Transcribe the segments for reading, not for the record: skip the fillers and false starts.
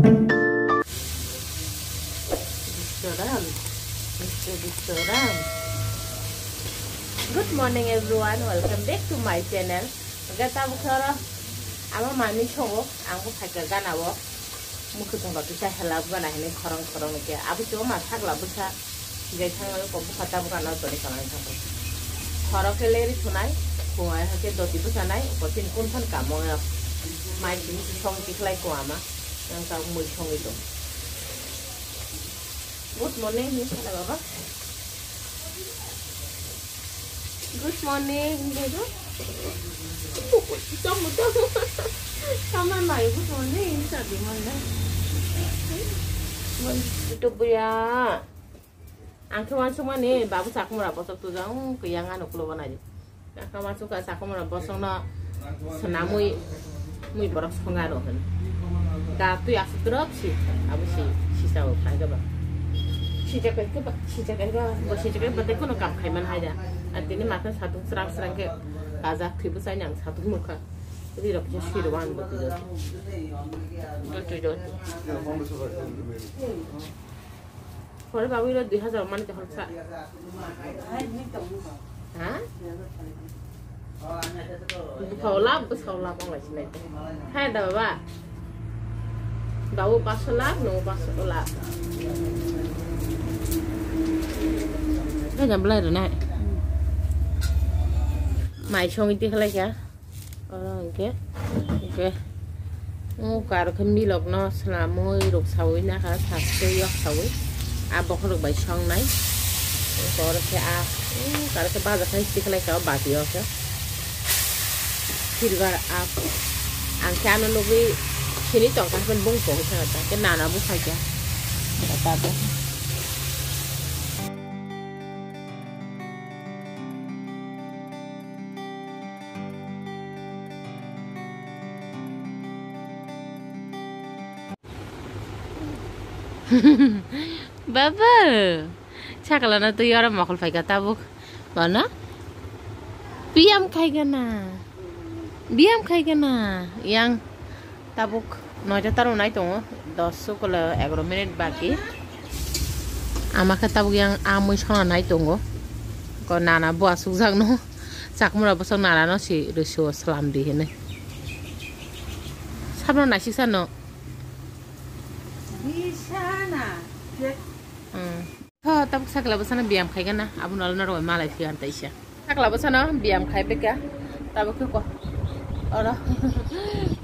Good morning everyone, welcome back to my channel. Gata bukhara ama mami chongo angko phaka gana wo mukhu thongba bisa helab gana hene khorong khorong ke abu cho ma thakla busa je thangalo ko bukhata bukana tori kanai thako khoro ke leri thunai kuai hake doti busa nai potin kun than kamo mai din chong tiklai ko ama yang ta mui chong itu. Good morning Miss Baba. Good morning, Dodo. Tunggu. Sama mai good morning, sabi mana? Itu ya. Angke masuk mana? Babu saku murah bosok tu jang, keyangan aku lupa aja. Angke masuk ke saku murah bosok na senamui boros pengaruh kan. Tapi aku terus sih, aku sisa apa aja bang. Sisa kerja, berarti kau nak kayak mana aja. Artinya makan satu serang ke kazak tipu saya yang satu muka. Jadi dah punya syirwan betul. Kalau bawa itu 2000 mana tu harga? Hah? Bukaulap orang sini. Hai dah bawa. Bawa pasulap, no pasulap. Cái nhà bơi rồi này mày xong đi khai kìa ok cả được khăn mi lộc nó là môi đục sầu ấy nè thật tươi sầu ấy bọc được bảy xong này có được cái cả được cái ba giờ khai đi khai cả bà thì ok thì là ăn cá nó lúc ấy khi đi chọn cái phần bông cổ cái nào nó bông khai kìa ta đó Baba, cakap na tu orang makul fai kata buk, mana? Biam kai gana, yang tabuk noja taruh naik tu, 10 kalau 11 minit bagi. Ama kata buk yang amu isona naik tu, ko nana buat susah no, sak mula pasang nana no si rusuh selam di sini. Sabno nasi sana. Tapi sakla besana biam khai gana abu nol nol malai fian taisha sakla besana biam khai beka tabu ko ora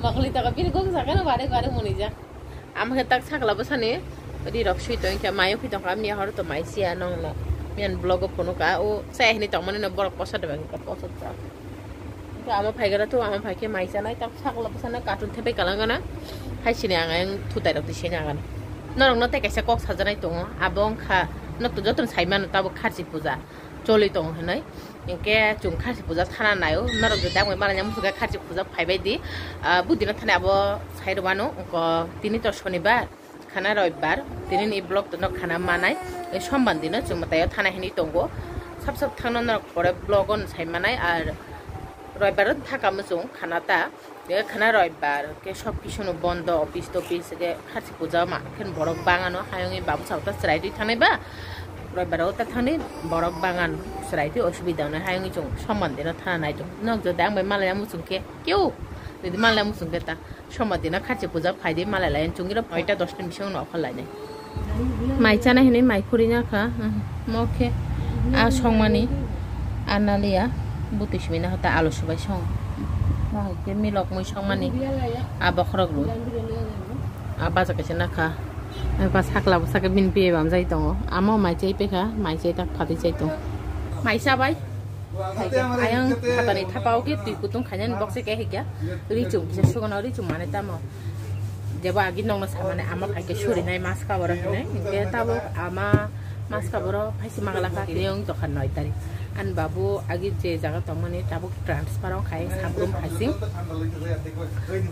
makli ta kapin ko sakana bare munija amke tak sakla besane di roksui to inka mayo ki to kamni har to maisia nong no mian blog kono ka o sai ni to mane no borok posa de ka posa ta ka ama phai gara to ama phai ke maisa nai tak sakla besana katun thebe kalangana hai sini ang thutai rok disina gan norong no te kaisa kok sajanai tongo abong kha no to joton saiman tabo kharsi puja choli tong hanai inke chung kharsi puja thana nayo norong jo dang mala nyam suga kharsi puja phaibai di budina thane abo sairwano ko tini to shonibar khana roibar tini ni blog to no khana manai e somban dino chung matayo thana hini tongo sab thangno no pore blog on saimanai ar roibar thaka mujung khana ta খানা রইবার কে সব কিছু বন্ধ অফিস টফিস কে খাসি পূজা মা এখন বরক বাঙানো হায়ঙ্গি বাবু সাউতা সরাইটি থানাইবা রইবারও তা থানি বরক বাঙান সরাইটি অসুবিধা নয় হায়ঙ্গি চং সম্মান দিন থানা নাই চং নক যদি আং মালায়া মুসুংকে কেউ যদি মালায়া মুসুংকে তা সম্মান দিন খাসি পূজা ফাইদি মালায়া চুঙ্গির 9টা 10টা বিশং নফাল লাইনাই মাই চানা হিনি মাই খুরি না খা মখে আ সংমানি আনালিয়া বুতিসমিনা হতা আলু সবাই song cái mi lọc mùi xong mani bọc rực luôn ba giờ cái chân naka ba sắc là sắc cái bin bia bám dây tông máu mày chơi pe cả mày chơi tak phật chơi tông mày sao vậy ayang kata ni thapau ke tu kutung khanyan box ke hikya ri chung se sugan ri chung mane ta mo jeba agi nong na samane ama phai ke shuri nai mas ka bora ne ke tabo ama mas ka bora phai si magala ka yong to khan noi tari an babu agi je jaga tomani tabuk transfer khai sabrum phasing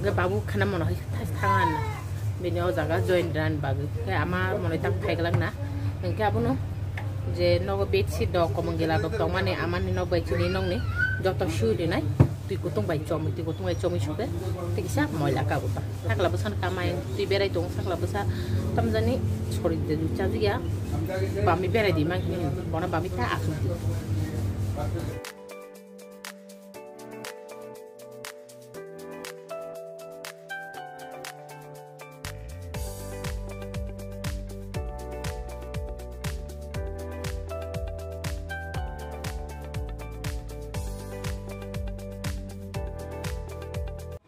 ge babu khana mono hi thangan binyo jaga join ran bagu ke ama monoi tak phai galang na engke abuno je nogo bechi do komongela do tomani amani no baichini nong ni joto shu di nai tui kutung bai chomi suke tikisa moila ka buta sakla busan kamai tui berai tong sakla busa tamjani sori de ducha dia bami berai di mang ni bona bami ta asu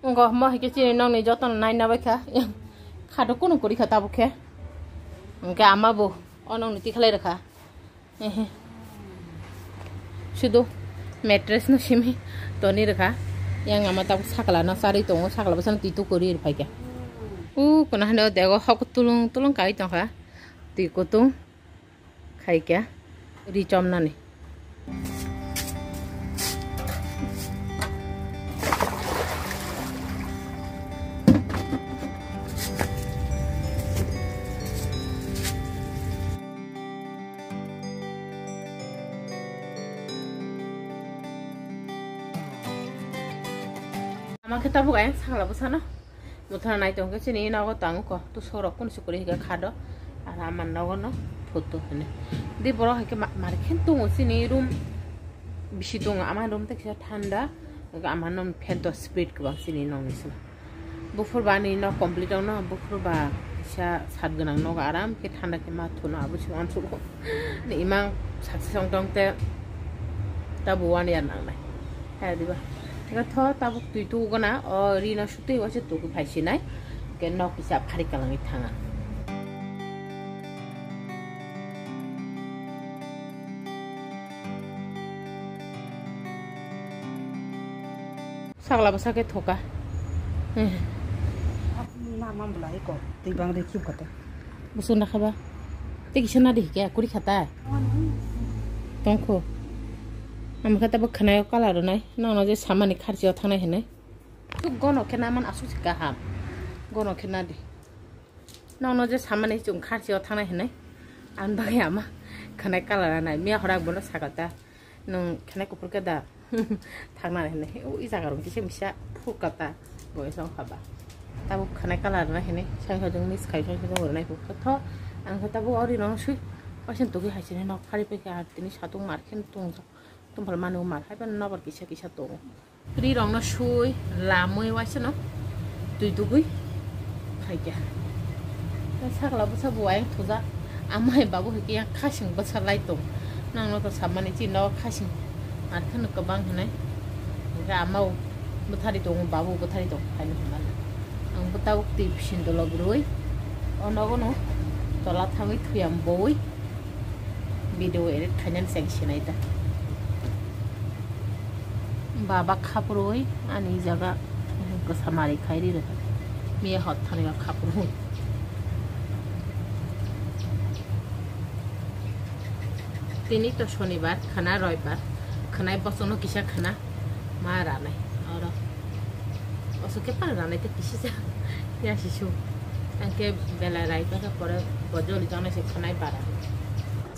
Enggak mau hike cini nong ni joton nai na baka khado kuno kuri khata bukhe enggak ama bu onong niti khalai rakha sudo mattress no simi toni rakha yang ama ta sakala na sari tongo sakala basan titu kuri ir phaika kona hando dego hok tulung kai tong kha ti kutung khai kya ri chom na ni আমাকে তাবো গায় সাংলা বসানো মুথা নাই তংকে চিনি নাও তাং ক তো সরক কোন সুকরি হে খাদো আর আমার নগন ফটো হনে দি বড় হেকে মারে খেন তো চিনি রুম বেশি দং আমার রুম থেকে ঠান্ডা আমার নম ফ্যান তো স্পিড গোবাং চিনি নং নিছিল বুফুর বানি ন কমপ্লিট ন বুফুর বা ইসা সাত গনাং ন আরাম কে ঠান্ডা কে মাথো না আবুছি অনসু নি ইমাং সাকসে সং দংতে তাবো ওয়ান ইয়ার নাং নাই হ্যাঁ দিবা Tho tabuk tu gana rina sutui wase tu ku phaisi nai ke nok isa phari kalangi thanga sagla basa ke thoka na mam bulai ko ti bang de chu kata busun na khaba te kisna de ke kuri khata tongkho আমি কথা বক খানায় কালার নাই না না যে সামানি খারচিও থানাই হেনে তো গন খেনা মান আসু গাহাম গন খেনা দি না না যে সামানি জুম খারচিও থানাই হেনে আন বাগে আমা খানায় কালার নাই মিয়া হরাক বলো সাগাতা নং খানায় কুপুর কেদা থাকনা হেনে ওই জায়গার কিছু মিশা ফুকাতা বয়সং খাবা তাবো খানায় কালার না হেনে সাই হজং মিস খাই সাই সাই হরনাই ফুকত আং তাবো অরি নং সুই পাছেন তোকে হাইছেনে ন ফারি পেকে আর তিনি সাতুং মারখেন তুং tumpal manu mar hai ban nobor kisha to ri rong no shui la moi wa se no tui tu gui khai kya ta sak la bu sa buai thuja amai babu he kya khasing ba sa lai to nang no to samani chi no khasing ar khan ko bang hanai ga amau bu thari to babu bu thari to khai no mal ang bu tau ti phin do log roi ono go no to la thamai thuyam boi video edit khanan section ai ta बाबा खापरोय आनी जगह गसामारी खाइरी रहा मिया हत थाने का खापरोय तिनी तो शनिवार खाना रविवार खाना बसनो किसा खाना मारा नहीं और असो के पार राने ते किसी से या शिशु अंके बेला राइता का पर बजोली जाने से खाना बारा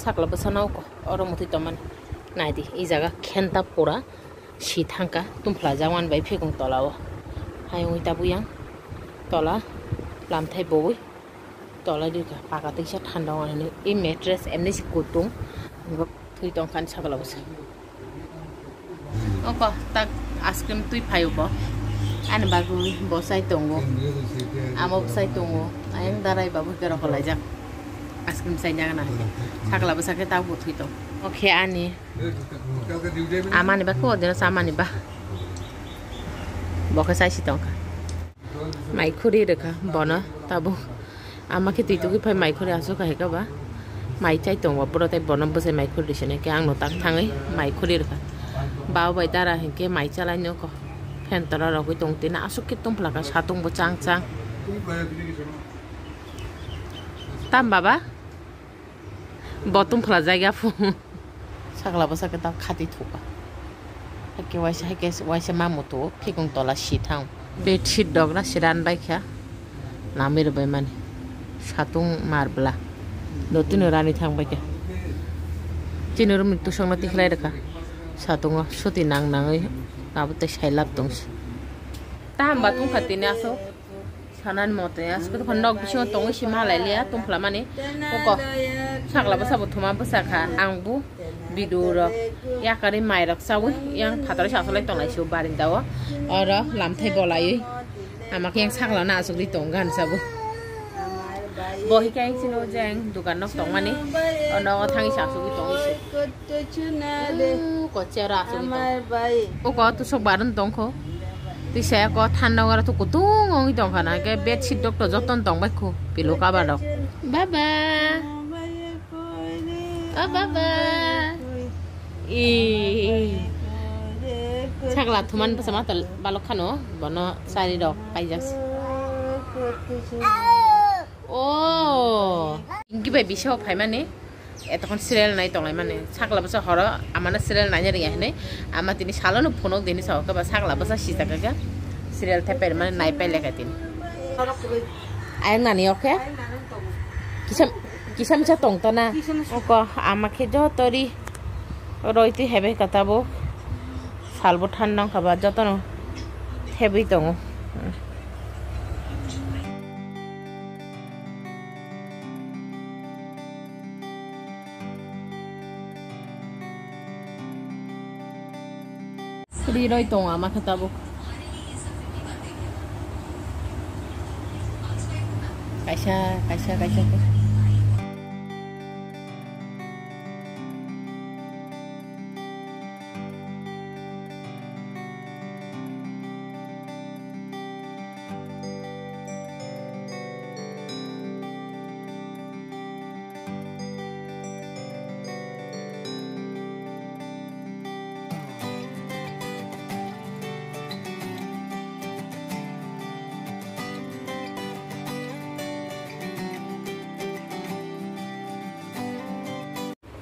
सकला बसनो को और मुथि तमन नाइ दी ई जगह खेनता पूरा si thangka tumpla jawan bai phekung tolawo hayung ita buyang tola lam thai boi tola di ka paka tiksa thanda wan ni e mattress emni kutung thui tong kan sagala bus oko tak askrim tui phayo bo an bagu bosai tongo amo bosai tongo ayang darai babu kero holai jak askrim sai jaga na sagala bus ke ta bu thui tong oke ani amani ba ko dino samani ba boka sai sitongka mai khuri rekha bona tabu amake titu ki phai mai khuri aso ka heka ba mai chai tongwa puro tai bonam bose mai khuri sene ke ang no tak thangai mai khuri rekha baw bai dara henke mai chalai no ko phen tara ro ki tong tina aso ki tum plaka satung bo chang chang tam baba botum phla jaiga fu sagla basa ke ta khati thuka ke waisa mamoto phikung tola sithang bedsheet dogna siran bai kha namir bai mani satung marbla dotin rani thang bai ke tinur mitu songna tikhlai rakha satung suti nang nangai kabu te shailap tong ta hamba tung khatine aso sanan mote asko to nok bisho tong si ma lai lia tung phla mane ko sakla basa bothuma basa kha angbu biduro ya kare mai rak sawi yang phatar sa solai tong lai su barin dawa ora lam thai bolai amak yang sakla na asuk di tong gan sabu bohi kai sino jeng dukan nok tong mane ono thangi sa asuk di tong ise ko chera asuk di tong ko tu sok baran tong ko ti se ko than no gara tu kutung ong tong khana ke bed sheet doctor joton tong bai ko pilu ka ba dok baba baba i sakla thuman pasama tal balok khano bono sari dok pai jas oh ingi bai bisho phai mane etokon serial nai tonglai mane sakla basa horo amana serial nai ri hne ama tini salono phonok deni sa ka ba sakla basa sita ka serial thepel mane nai pai leka tin ayang nani oke kisam cha tong ta na oko ama khe jo tori roiti hebe katabo salbo thandang khaba jotono hebi tongo Roi tong ama khatabo kaisa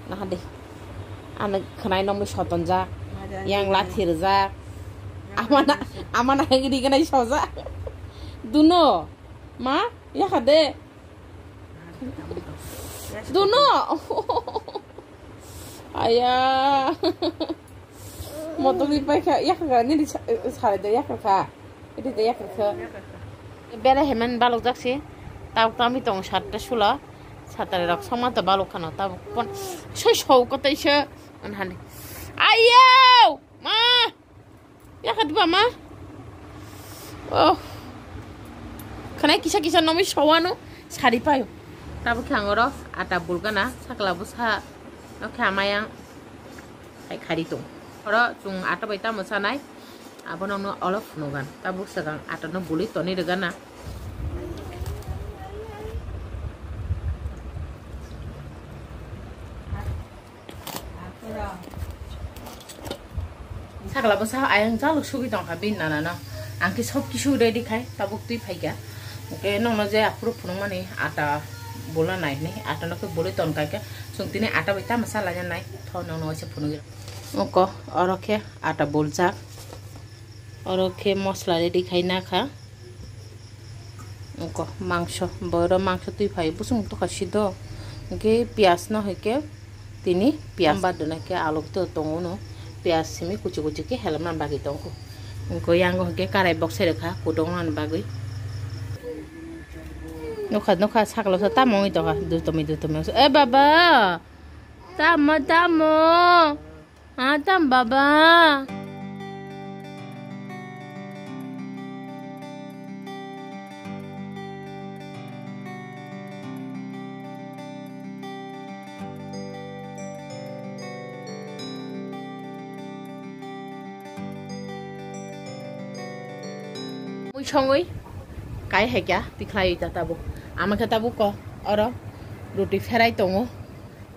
nah deh anak kenai nomor shoton jak yang lathir jak amana yang di kenai shoza duno ma ya kade duno ayah motor di pakai ya kagak ini di sekali deh ya kakak ini deh ya kakak bela heman balok jak sih tahu kami tong satu sula satare rak sama ta balok khano ta pon shau ko tai she anhane ayo ma ya khadba ma oh khana kisa nomi shawano sari payo tabu khangoro ata bulgana sakla busa no khamayang kai khari to oro chung ata baita mosanai abono no olof nogan tabu sagang ata no buli toni regana sakla basa ayang jaluk sugi tong habin nana angki sob kisu ready khai tabuk tui phaiga oke nong je apro phunung mani ata bola nai ni ata no ke bole ton kai ka sungtine ata baita masala nya nai tho nong no se phunung oko orokhe ata boljak orokhe mosla ready khai na kha oko mangsho boro mangsho tui phai busung to khasido oke pias no heke tini pias badona ke aluk to tongono pias simi kucu ke helman bagi tongko ko yang ke karai box rekha kudongan bagi nokha saklo sa tamoi to du tomi baba tamo tam baba chongoi kai hekya tiklai ta tabu amaka tabu ko oro roti ferai tongo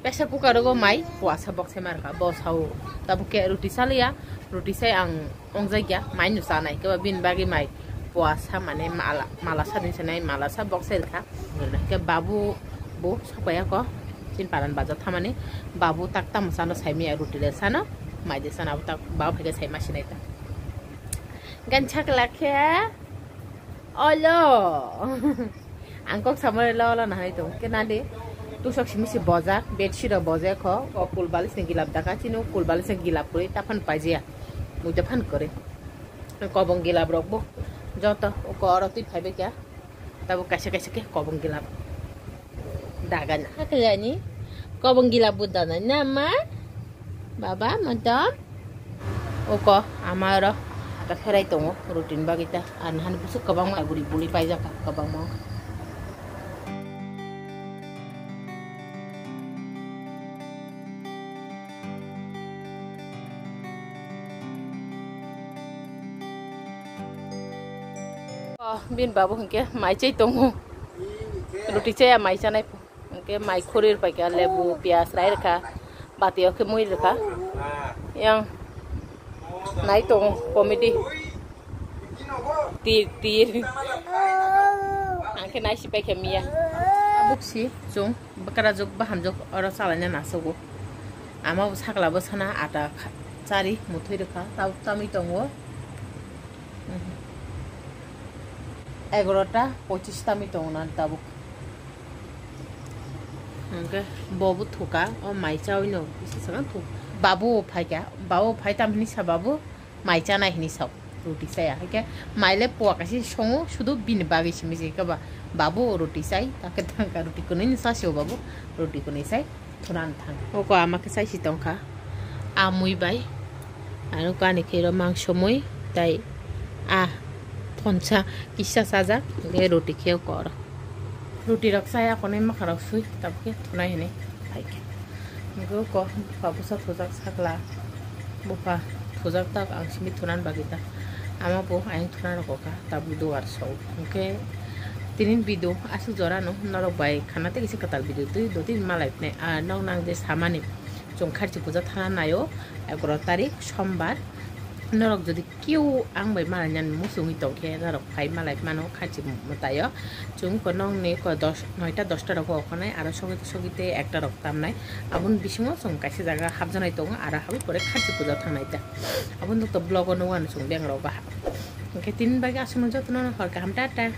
pressure cooker go mai puasa box e marka bos hau tabu ke roti salia roti sai ang ongjai kya mai nu sanai ke bin bagi mai puasa mane mala sa din sanai mala sa box e kha ke babu bo sapaya ko tin paran baja thamane babu tak tam sano sai mi roti le sana mai de sana tak babu phege sai masinai ta ganchak lakhe olo angkok samar lo na hai to ke na de tu sok simi si bojak bedsheet bojak ko kulbalis ne gilap daka chinu kulbalis ne gilap puri tapan pajia মুইটা ফান করে kobong gilap rokbo joto ko oroti phaibe kya tabo kaise kaise ke kobong gilap dagan hakani kobong gilap budana nama baba madam oko amaro ta ferai tongo routine bagita an han busuk kabang mai buri buli pai jaka kabang mo bin babu hengke mai cai tongo roti cai mai chanai hengke mai khorir pai ka lebu pias rai rakha batio ke mui rakha yang nai tong komedi tir angke nai sipai ke mia buksi jong bakara jok baham jok ora salanya nasogo ama sakla bosana ata chari muthoi rakha tau chami tongo 11টা 25টা মি টংনা তাবুক ওকে বাবু থোকা ও মাইচা হইনো বিশেষণ থুক বাবু ফাইকা বাবু ফাইতাম হিনি সাবাবু মাইচা নাই হিনি সাব রুটি চাইয়া হেকে মাইলে পোয়াকাছি সঙ্গ শুধু বিন বাগি সিমিজি কাবা বাবু রুটি চাই তাকে থাঙ্কা রুটি কোনে নিসাসিও বাবু রুটি কোনে চাই থুরান থাং ওকো আমাকে চাইছি টংকা আমুই বাই আর কানি খেরো মাংস মই তাই Poncha kisah saja, gaya roti keo kor. Roti raksa ya kone makarau sui, tapi thuna ini baik. Gue kok babu sa thujak sakla, buka thujak tak angsimi thunan bagita. Ama po ayang thunan roka, tabu doar show. Oke, tinin bidu asu jora no, narok baik. Karena te kisi katal bidu tu, doti malai ne, nong nang des hamani. Jong kharchi puja thana nayo, 11 tarik সোমবার Norok jadi kiu ang bay malanyan musungi tongke norok kai malai mano khachi matayo chung ko nong ne ko 9টা 10টা rok okhonai aro sogite ekta rok tamnai abun bisingo chung kaise jaga habjanai tongo aro habi pore khachi puja thanai ta abun to blog no wan chung beng ro ba ke 3 bage asmo jotno hor ka hamta ta